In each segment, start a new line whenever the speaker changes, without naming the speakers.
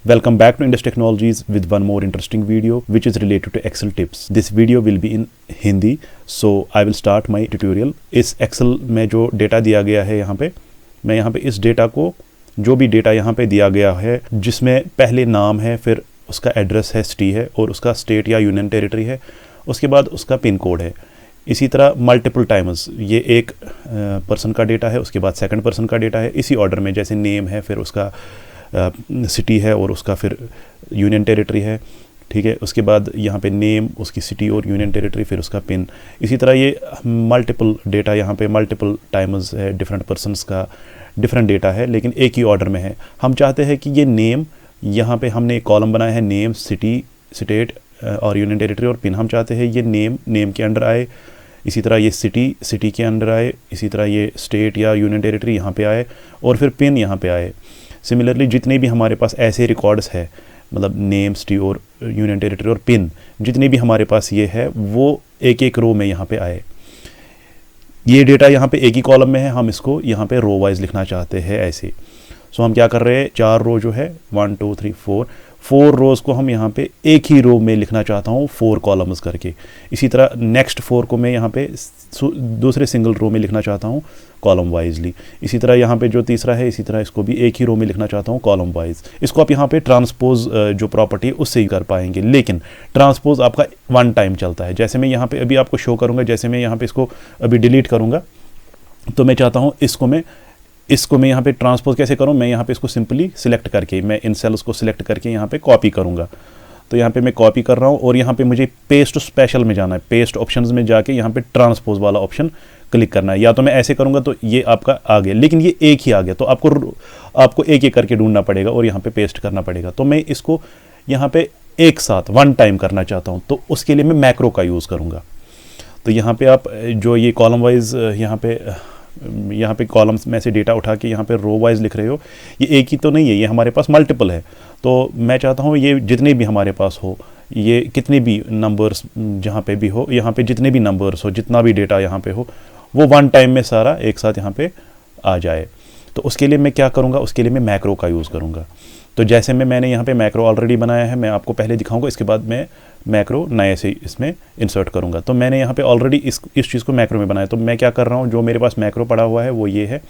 Welcome back to Indus Technologies with one more interesting video which is related to Excel tips. This video will be in Hindi, so I will start my tutorial. इस Excel में जो data दिया गया है यहाँ पे, मैं यहाँ पे इस डेटा को, जो भी डेटा यहाँ पे दिया गया है जिसमें पहले नाम है, फिर उसका एड्रेस है, सिटी है और उसका स्टेट या यूनियन टेरिटरी है, उसके बाद उसका पिन कोड है। इसी तरह मल्टीपल टाइम्स ये एक पर्सन का डेटा है, उसके बाद सेकंड पर्सन का डेटा है, इसी ऑर्डर में, जैसे नेम है, फिर उसका सिटी है और उसका फिर यूनियन टेरिटरी है, ठीक है। उसके बाद यहाँ पे नेम, उसकी सिटी और यूनियन टेरिटरी, फिर उसका पिन। इसी तरह ये मल्टीपल डेटा यहाँ पे मल्टीपल टाइम्स है, डिफरेंट पर्सन्स का डिफरेंट डेटा है, लेकिन एक ही ऑर्डर में है। हम चाहते हैं कि ये नेम, यहाँ पे हमने एक कॉलम बनाया है, नेम, सिटी, स्टेट और यूनियन टेरिटरी और पिन। हम चाहते हैं ये नेम के अंडर आए, इसी तरह ये सिटी के अंडर आए, इसी तरह ये स्टेट या यूनियन टेरिटरी यहाँ पे आए और फिर पिन यहाँ पे आए। सिमिलरली जितने भी हमारे पास ऐसे रिकॉर्ड्स है, मतलब नेम, सिटी और यूनियन टेरिटरी और पिन, जितने भी हमारे पास ये है वो एक एक रो में यहाँ पे आए। ये डेटा यहाँ पे एक ही कॉलम में है, हम इसको यहाँ पे रो वाइज लिखना चाहते हैं ऐसे। सो हम क्या कर रहे हैं, 4 रो जो है 1 2 3 4 रोज़ को हम यहाँ पे एक ही रो में लिखना चाहता हूँ 4 कॉलम्स करके। इसी तरह नेक्स्ट 4 को मैं यहाँ पे दूसरे सिंगल रो में लिखना चाहता हूँ कॉलम वाइजली। इसी तरह यहाँ पे जो तीसरा है, इसी तरह इसको भी एक ही रो में लिखना चाहता हूँ कॉलम वाइज। इसको आप यहाँ पे ट्रांसपोज जो प्रॉपर्टी है उससे ही कर पाएंगे, लेकिन ट्रांसपोज आपका 1 टाइम चलता है। जैसे मैं यहाँ पे अभी आपको शो करूँगा, जैसे मैं यहाँ पे इसको अभी डिलीट करूँगा, तो मैं चाहता हूँ इसको मैं यहाँ पे ट्रांसपोज कैसे करूँ। मैं यहाँ पे इसको सिंपली सिलेक्ट करके, मैं इन सेल्स को सिलेक्ट करके यहाँ पे कॉपी करूँगा। तो यहाँ पे मैं कॉपी कर रहा हूँ और यहाँ पे मुझे पेस्ट स्पेशल में जाना है। पेस्ट ऑप्शंस में जाके यहाँ पे ट्रांसपोज वाला ऑप्शन क्लिक करना है। या तो मैं ऐसे करूँगा तो ये आपका आ गया, लेकिन ये एक ही आ गया, तो आपको एक एक करके ढूंढना पड़ेगा और यहाँ पे पेस्ट करना पड़ेगा। तो मैं इसको यहाँ पे एक साथ 1 टाइम करना चाहता हूँ, तो उसके लिए मैं मैक्रो का यूज़ करूँगा। तो यहाँ पे आप जो ये कॉलम वाइज यहाँ पे कॉलम्स में से डेटा उठा के यहाँ पे रो वाइज लिख रहे हो, ये एक ही तो नहीं है, ये हमारे पास मल्टीपल है। तो मैं चाहता हूँ ये जितने भी हमारे पास हो, ये कितने भी नंबर्स जहाँ पे भी हो, यहाँ पे जितने भी नंबर्स हो, जितना भी डेटा यहाँ पे हो, वो 1 टाइम में सारा एक साथ यहाँ पे आ जाए। तो उसके लिए मैं क्या करूँगा, उसके लिए मैं मैक्रो का यूज़ करूँगा। तो जैसे मैंने यहाँ पे मैक्रो ऑलरेडी बनाया है, मैं आपको पहले दिखाऊंगा, इसके बाद मैं मैक्रो नए से इसमें इंसर्ट करूँगा। तो मैंने यहाँ पे ऑलरेडी इस चीज़ को मैक्रो में बनाया। तो मैं क्या कर रहा हूँ, जो मेरे पास मैक्रो पड़ा हुआ है वो ये है।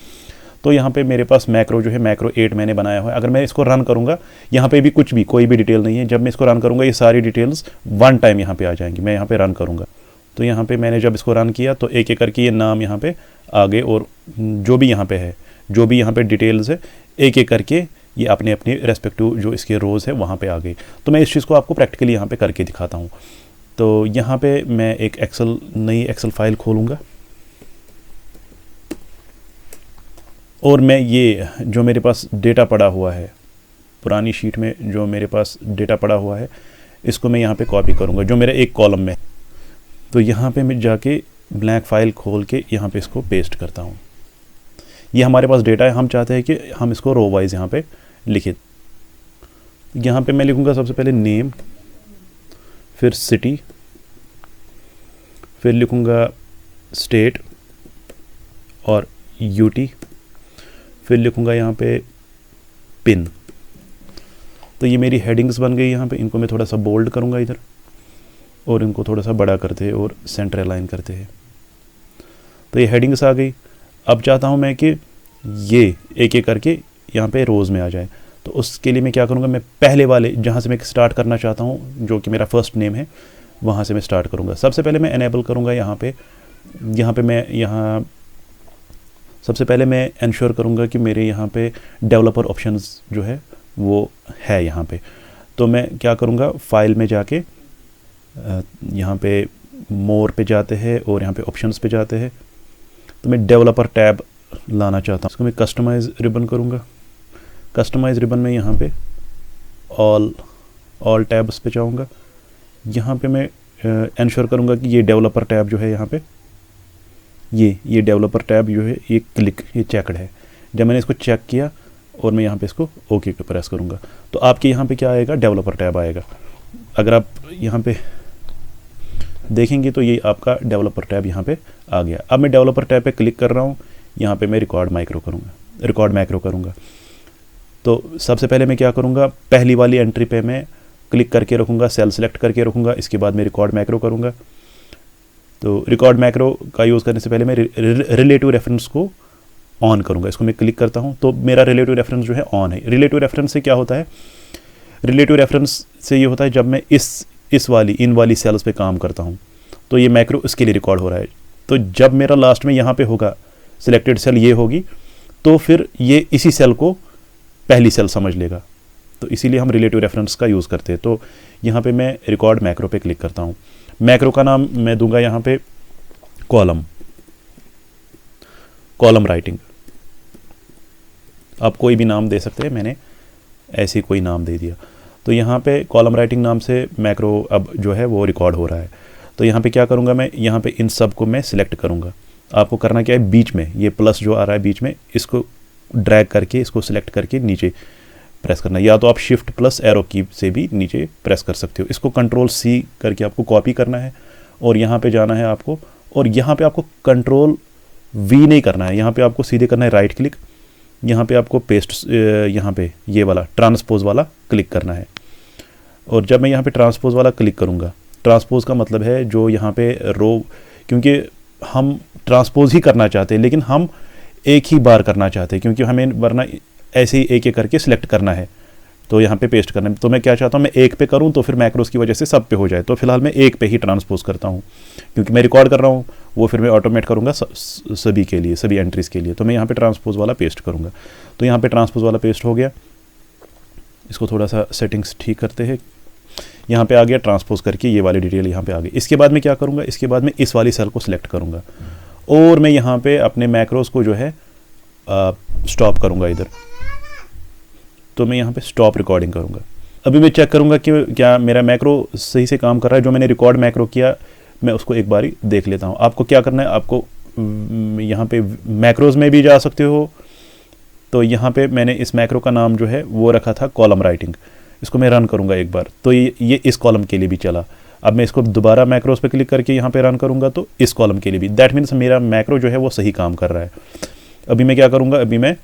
तो यहाँ पे मेरे पास मैक्रो जो है, मैक्रो 8 मैंने बनाया हुआ है। अगर मैं इसको रन करूँगा, यहाँ पे भी कोई भी डिटेल नहीं है। जब मैं इसको रन करूँगा, ये सारी डिटेल्स 1 टाइम यहाँ पे आ जाएंगी। मैं यहाँ पे रन करूँगा, तो यहाँ पे मैंने जब इसको रन किया तो एक एक करके ये नाम यहाँ पे आ गए और जो भी यहाँ पे है, जो भी यहाँ पे डिटेल्स है, एक एक करके ये अपने अपने रेस्पेक्टिव जो इसके रोज़ है वहाँ पे आ गई। तो मैं इस चीज़ को आपको प्रैक्टिकली यहाँ पे करके दिखाता हूँ। तो यहाँ पे मैं एक नई एक्सेल फाइल खोलूँगा और मैं ये जो मेरे पास डेटा पड़ा हुआ है, पुरानी शीट में जो मेरे पास डेटा पड़ा हुआ है, इसको मैं यहाँ पे कॉपी करूँगा, जो मेरा एक कॉलम में। तो यहाँ पे मैं जाके ब्लैंक फाइल खोल के यहाँ पे इसको पेस्ट करता हूँ। ये हमारे पास डेटा है, हम चाहते हैं कि हम इसको रो वाइज यहाँ पे लिखें। यहाँ पे मैं लिखूँगा सबसे पहले नेम, फिर सिटी, फिर लिखूँगा स्टेट और यूटी, फिर लिखूँगा यहाँ पे पिन। तो ये मेरी हेडिंग्स बन गई यहाँ पे। इनको मैं थोड़ा सा बोल्ड करूँगा इधर और इनको थोड़ा सा बड़ा करते हैं और सेंटर अलाइन करते हैं। तो ये हेडिंग्स आ गई। अब चाहता हूँ मैं कि ये एक एक करके यहाँ पे रोज़ में आ जाए। तो उसके लिए मैं क्या करूँगा, मैं पहले वाले जहाँ से मैं स्टार्ट करना चाहता हूँ, जो कि मेरा फर्स्ट नेम है, वहाँ से मैं स्टार्ट करूँगा। सबसे पहले मैं एनेबल करूँगा यहाँ पे सबसे पहले मैं इंश्योर करूँगा कि मेरे यहाँ पे डेवलपर ऑप्शंस जो है वो है यहाँ पे। तो मैं क्या करूँगा, फाइल में जाके यहाँ पे मोर पे जाते हैं और यहाँ पे ऑप्शंस पे जाते हैं। तो मैं डेवलपर टैब लाना चाहता हूँ, इसको मैं कस्टमाइज रिबन करूँगा। कस्टमाइज रिबन में यहाँ पे ऑल टैब्स पे जाऊँगा। यहाँ पे मैं इंश्योर करूँगा कि ये डेवलपर टैब जो है यहाँ पे, ये डेवलपर टैब जो है ये चेकड है। जब मैंने इसको चेक किया और मैं यहाँ पे इसको ओके पे प्रेस करूँगा, तो आपके यहाँ पे क्या आएगा, डेवलपर टैब आएगा। अगर आप यहाँ पे देखेंगे तो ये आपका डेवलपर टैब यहाँ पे आ गया। अब मैं डेवलपर टैब पे क्लिक कर रहा हूँ, यहाँ पे मैं रिकॉर्ड मैक्रो करूँगा। तो सबसे पहले मैं क्या करूँगा, पहली वाली एंट्री पे मैं क्लिक करके रखूँगा, सेल सेलेक्ट करके रखूँगा। इसके बाद मैं रिकॉर्ड मैक्रो करूँगा। तो रिकॉर्ड मैक्रो का यूज़ करने से पहले मैं रिलेटिव रेफरेंस को ऑन करूँगा। इसको मैं क्लिक करता हूँ तो मेरा रिलेटिव रेफरेंस जो है ऑन है। रिलेटिव रेफरेंस से क्या होता है, रिलेटिव रेफरेंस से ये होता है जब मैं इन वाली सेल्स पे काम करता हूँ तो ये मैक्रो इसके लिए रिकॉर्ड हो रहा है। तो जब मेरा लास्ट में यहाँ पे होगा सिलेक्टेड सेल ये होगी तो फिर ये इसी सेल को पहली सेल समझ लेगा। तो इसीलिए हम रिलेटिव रेफरेंस का यूज़ करते हैं। तो यहाँ पे मैं रिकॉर्ड मैक्रो पे क्लिक करता हूँ। मैक्रो का नाम मैं दूंगा यहाँ पे कॉलम राइटिंग। आप कोई भी नाम दे सकते हैं, मैंने ऐसे कोई नाम दे दिया। तो यहाँ पे कॉलम राइटिंग नाम से मैक्रो अब जो है वो रिकॉर्ड हो रहा है। तो यहाँ पे क्या करूँगा, मैं यहाँ पे इन सब को मैं सिलेक्ट करूँगा। आपको करना क्या है, बीच में ये प्लस जो आ रहा है बीच में, इसको ड्रैग करके इसको सिलेक्ट करके नीचे प्रेस करना। या तो आप शिफ्ट प्लस एरो की से भी नीचे प्रेस कर सकते हो। इसको कंट्रोल सी करके आपको कॉपी करना है और यहाँ पे जाना है आपको, और यहाँ पे आपको कंट्रोल वी नहीं करना है, यहाँ पे आपको सीधे करना है राइट क्लिक। यहाँ पे आपको पेस्ट, यहाँ पे ये वाला ट्रांसपोज वाला क्लिक करना है। और जब मैं यहाँ पे ट्रांसपोज वाला क्लिक करूँगा, ट्रांसपोज का मतलब है जो यहाँ पे रो, क्योंकि हम ट्रांसपोज ही करना चाहते हैं लेकिन हम एक ही बार करना चाहते हैं, क्योंकि हमें वरना ऐसे ही एक एक करके सिलेक्ट करना है। तो यहाँ पे पेस्ट करना है। तो मैं क्या चाहता हूँ, मैं एक पे करूँ तो फिर मैक्रोस की वजह से सब पे हो जाए। तो फिलहाल मैं एक पे ही ट्रांसपोज करता हूँ, क्योंकि मैं रिकॉर्ड कर रहा हूँ, वो फिर मैं ऑटोमेट करूँगा सभी के लिए, सभी एंट्रीज़ के लिए। तो मैं यहाँ पे ट्रांसपोज वाला पेस्ट करूँगा। तो यहाँ पे ट्रांसपोज वाला पेस्ट हो गया। इसको थोड़ा सा सेटिंग्स ठीक करते हैं। यहाँ पे आ गया ट्रांसपोज करके, ये वाली डिटेल यहाँ पे आ गई। इसके बाद मैं क्या करूँगा, इसके बाद मैं इस वाली सेल को सिलेक्ट करूँगा और मैं यहाँ पे अपने मैक्रोस को जो है स्टॉप करूँगा इधर। तो मैं यहाँ पे स्टॉप रिकॉर्डिंग करूँगा। अभी मैं चेक करूँगा कि क्या मेरा मैक्रो सही से काम कर रहा है। जो मैंने रिकॉर्ड मैक्रो किया मैं उसको एक बारी देख लेता हूँ। आपको क्या करना है, आपको यहाँ पे मैक्रोज में भी जा सकते हो। तो यहाँ पे मैंने इस मैक्रो का नाम जो है वो रखा था कॉलम राइटिंग। इसको मैं रन करूँगा एक बार, तो ये इस कॉलम के लिए भी चला। अब मैं इसको दोबारा मैक्रोस पे क्लिक करके यहाँ पे रन करूँगा तो इस कॉलम के लिए भी। दैट मीन्स मेरा मैक्रो जो है वो सही काम कर रहा है। अभी मैं क्या करूँगा, अभी मैं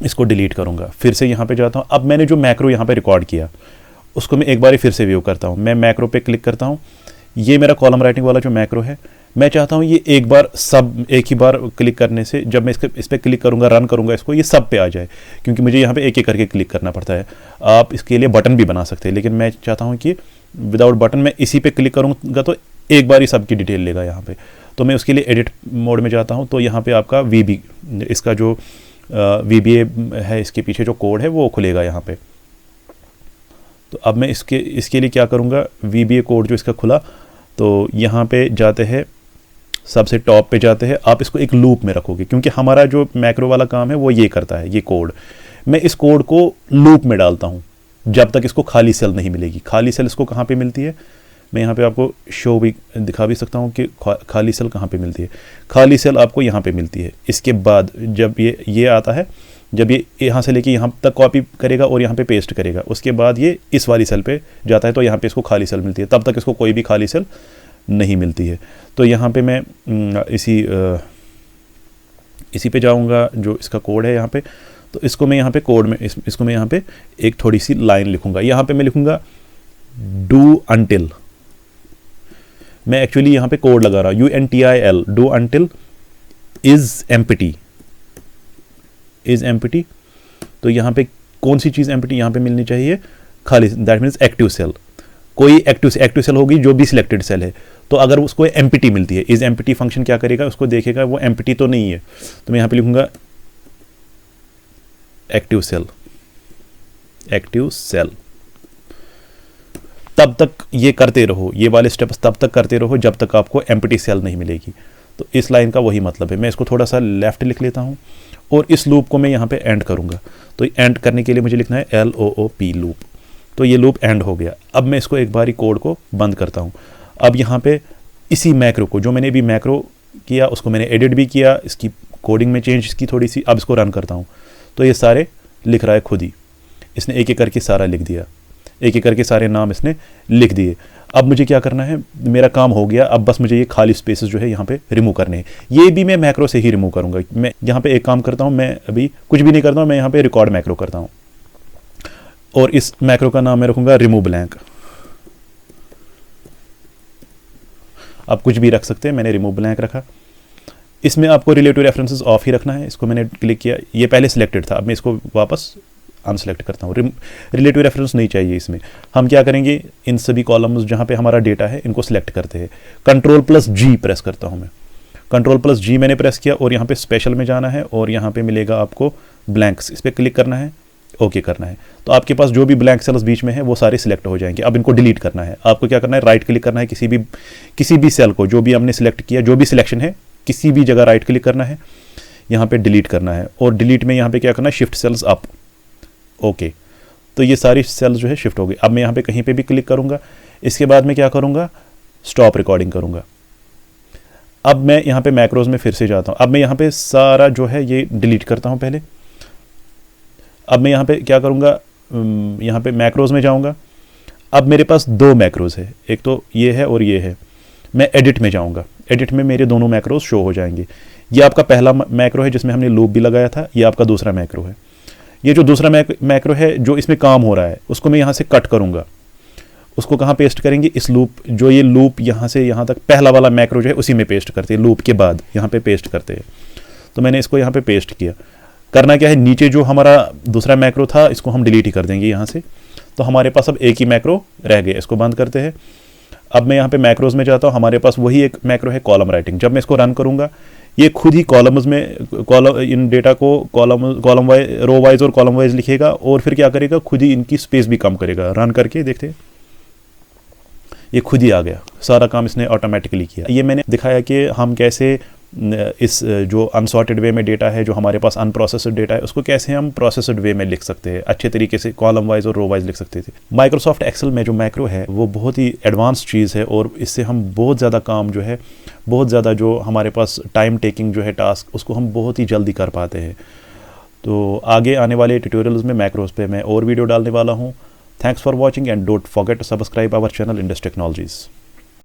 इसको डिलीट करूँगा। फिर से यहाँ पे जाता हूँ। अब मैंने जो मैक्रो यहाँ पे रिकॉर्ड किया उसको मैं एक बार फिर से व्यू करता हूँ। मैं मैक्रो पे क्लिक करता हूँ। ये मेरा कॉलम राइटिंग वाला जो मैक्रो है, मैं चाहता हूँ ये एक बार सब, एक ही बार क्लिक करने से, जब मैं इस पर क्लिक करूँगा, रन करूँगा इसको, ये सब पे आ जाए, क्योंकि मुझे यहाँ पे एक एक करके क्लिक करना पड़ता है। आप इसके लिए बटन भी बना सकते हैं, लेकिन मैं चाहता हूँ कि विदाउट बटन मैं इसी पे क्लिक करूँगा तो एक बार ही सबकी डिटेल लेगा यहाँ पे। तो मैं उसके लिए एडिट मोड में जाता हूँ। तो यहाँ पे आपका VB, इसका जो VBA है, इसके पीछे जो कोड है वो खुलेगा यहाँ पे। तो अब मैं इसके लिए क्या करूँगा, VBA कोड जो इसका खुला, तो यहाँ पे जाते हैं, सबसे टॉप पे जाते हैं। आप इसको एक लूप में रखोगे, क्योंकि हमारा जो मैक्रो वाला काम है वो ये करता है, ये कोड। मैं इस कोड को लूप में डालता हूँ जब तक इसको खाली सेल नहीं मिलेगी। खाली सेल इसको कहाँ पे मिलती है, मैं यहाँ पे आपको शो भी दिखा भी सकता हूँ कि खाली सेल कहाँ पे मिलती है। खाली सेल आपको यहाँ पे मिलती है। इसके बाद जब ये आता है, जब ये यहाँ से लेके यहाँ तक कॉपी करेगा और यहाँ पे पेस्ट करेगा, उसके बाद ये इस वाली सेल पे जाता है, तो यहाँ पे इसको खाली सेल मिलती है। तब तक इसको कोई भी खाली सेल नहीं मिलती है। तो यहाँ पे मैं इसी पे जाऊँगा जो इसका कोड है यहाँ पे। तो इसको मैं यहाँ पे कोड में इसको मैं यहाँ पे एक थोड़ी सी लाइन लिखूँगा। यहाँ पे मैं लिखूँगा डू अनटिल। मैं एक्चुअली यहाँ पे कोड लगा रहा हूँ, UNTIL, do until is empty. तो यहाँ पे कौन सी चीज़ एम्प्टी यहाँ पे मिलनी चाहिए, खाली, दैट मीन्स एक्टिव सेल। कोई एक्टिव सेल होगी जो भी सिलेक्टेड सेल है। तो अगर उसको एम्प्टी मिलती है, इज एम्प्टी फंक्शन क्या करेगा, उसको देखेगा वो एम्प्टी तो नहीं है। तो मैं यहाँ पे लिखूंगा एक्टिव सेल। तब तक ये करते रहो, ये वाले स्टेप्स तब तक करते रहो जब तक आपको एम्प्टी सेल नहीं मिलेगी। तो इस लाइन का वही मतलब है। मैं इसको थोड़ा सा लेफ्ट लिख लेता हूँ और इस लूप को मैं यहाँ पे एंड करूँगा। तो एंड करने के लिए मुझे लिखना है LOOP, लूप। तो ये लूप एंड हो गया। अब मैं इसको एक बारी कोड को बंद करता हूँ। अब यहाँ पे इसी मैक्रो को, जो मैंने भी मैक्रो किया उसको मैंने एडिट भी किया, इसकी कोडिंग में चेंज इसकी थोड़ी सी। अब इसको रन करता हूँ तो ये सारे लिख रहा है खुद ही। इसने एक एक करके सारा लिख दिया, एक एक करके सारे नाम इसने लिख दिए। अब मुझे क्या करना है, मेरा काम हो गया। अब बस मुझे ये खाली स्पेसेस जो है यहाँ पे रिमूव करने हैं। ये भी मैं मैक्रो से ही रिमूव करूँगा। मैं यहाँ पे एक काम करता हूँ, मैं अभी कुछ भी नहीं करता हूँ, मैं यहाँ पे रिकॉर्ड मैक्रो करता हूँ। और इस मैक्रो का नाम मैं रखूँगा रिमूव ब्लैंक। आप कुछ भी रख सकते हैं, मैंने रिमूव ब्लैंक रखा। इसमें आपको रिलेटिव रेफरेंसेस ऑफ ही रखना है। इसको मैंने क्लिक किया, ये पहले सिलेक्टेड था, अब मैं इसको वापस अनसेलेक्ट करता हूँ। रिलेटिव रेफरेंस नहीं चाहिए इसमें। हम क्या करेंगे, इन सभी कॉलम्स जहाँ पे हमारा डेटा है इनको सिलेक्ट करते हैं। Ctrl+G प्रेस करता हूँ मैं। Ctrl+G मैंने प्रेस किया और यहाँ पे स्पेशल में जाना है और यहाँ पे मिलेगा आपको ब्लैंक्स, इस पर क्लिक करना है, ओके करना है। तो आपके पास जो भी ब्लैंक सेल्स बीच में है वो सारे सिलेक्ट हो जाएंगे। अब इनको डिलीट करना है। आपको क्या करना है, राइट क्लिक करना है किसी भी सेल को, जो भी हमने सिलेक्ट किया, जो भी सिलेक्शन है, किसी भी जगह राइट क्लिक करना है, यहाँ पे डिलीट करना है। और डिलीट में यहाँ पे क्या करना है, शिफ्ट सेल्स अप, ओके। तो ये सारी सेल्स जो है शिफ्ट हो गई। अब मैं यहाँ पे कहीं पे भी क्लिक करूँगा। इसके बाद मैं क्या करूँगा, स्टॉप रिकॉर्डिंग करूँगा। अब मैं यहाँ पे मैक्रोज में फिर से जाता हूँ। अब मैं यहाँ पे सारा जो है ये डिलीट करता हूँ पहले। अब मैं यहाँ पे क्या करूँगा, यहाँ पे मैक्रोज में जाऊँगा। अब मेरे पास दो मैक्रोज है, एक तो ये है और ये है। मैं एडिट में जाऊँगा, एडिट में मेरे दोनों मैक्रोज शो हो जाएंगे। ये आपका पहला मैक्रो है जिसमें हमने लूप भी लगाया था, ये आपका दूसरा मैक्रो है। ये जो दूसरा मैक्रो है जो इसमें काम हो रहा है उसको मैं यहाँ से कट करूँगा। उसको कहाँ पेस्ट करेंगे, इस लूप, जो ये लूप यहाँ से यहाँ तक पहला वाला मैक्रो जो है उसी में पेस्ट करते हैं, लूप के बाद यहाँ पे पेस्ट करते हैं। तो मैंने इसको यहाँ पे पेस्ट किया। करना क्या है, नीचे जो हमारा दूसरा मैक्रो था इसको हम डिलीट ही कर देंगे यहाँ से। तो हमारे पास अब एक ही मैक्रो रह गया, इसको बंद करते हैं। अब मैं यहाँ पे मैक्रोज में जाता हूँ, हमारे पास वही एक मैक्रो है कॉलम राइटिंग। जब मैं इसको रन करूँगा ये खुद ही कॉलम्स में इन डेटा को कॉलम वाइज, रो वाइज और कॉलम वाइज लिखेगा और फिर क्या करेगा, खुद ही इनकी स्पेस भी कम करेगा। रन करके देखते हैं, ये खुद ही आ गया, सारा काम इसने ऑटोमेटिकली किया। ये मैंने दिखाया कि हम कैसे इस जो अनसॉर्टेड वे में डेटा है, जो हमारे पास अनप्रोसेस्ड डेटा है, उसको कैसे हम प्रोसेस्ड वे में लिख सकते हैं, अच्छे तरीके से कॉलम वाइज और रो वाइज लिख सकते थे। माइक्रोसॉफ्ट एक्सेल में जो मैक्रो है वो बहुत ही एडवांस चीज़ है और इससे हम बहुत ज़्यादा काम जो है, बहुत ज़्यादा जो हमारे पास टाइम टेकिंग जो है टास्क, उसको हम बहुत ही जल्दी कर पाते हैं। तो आगे आने वाले ट्यूटोरियल्स में मैक्रोज पे मैं और वीडियो डालने वाला हूँ। Thanks for watching and don't forget to subscribe our channel Indus technologies.